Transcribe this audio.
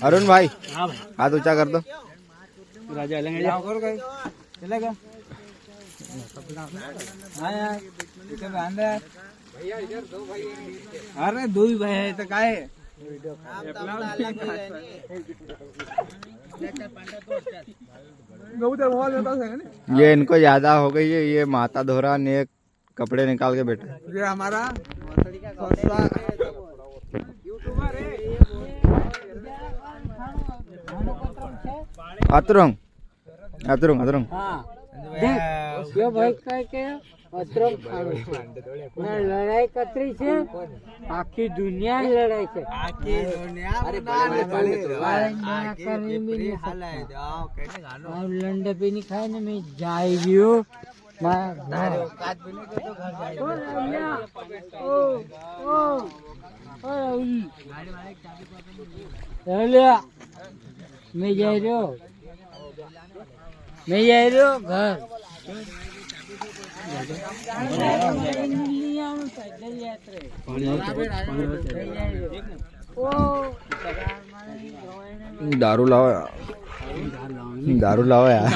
अरुण भाई हाथ ऊंचा कर दो। राजा चलेगा अरे दो ही भाई है तो काय ये इनको ज्यादा हो गई है, ये माता धोरा ने एक कपड़े निकाल के बैठे। ये हमारा अतरंग अतरंग अतरंग देख यो भाई काय के अतरंग खावे ना लड़ाई कतरी छे आखी दुनिया लड़ाई छे आखी दुनिया अरे लंडे पे नहीं खाए ना मैं जाई रियो मारे औकात भी नहीं तो घर जाए ओ ओ ओ गाड़ी वाले चाबी पकड़ ले मैं जाई रियो मैं जाई रियो घर दारू लाओ यार, दारू लाओ यार।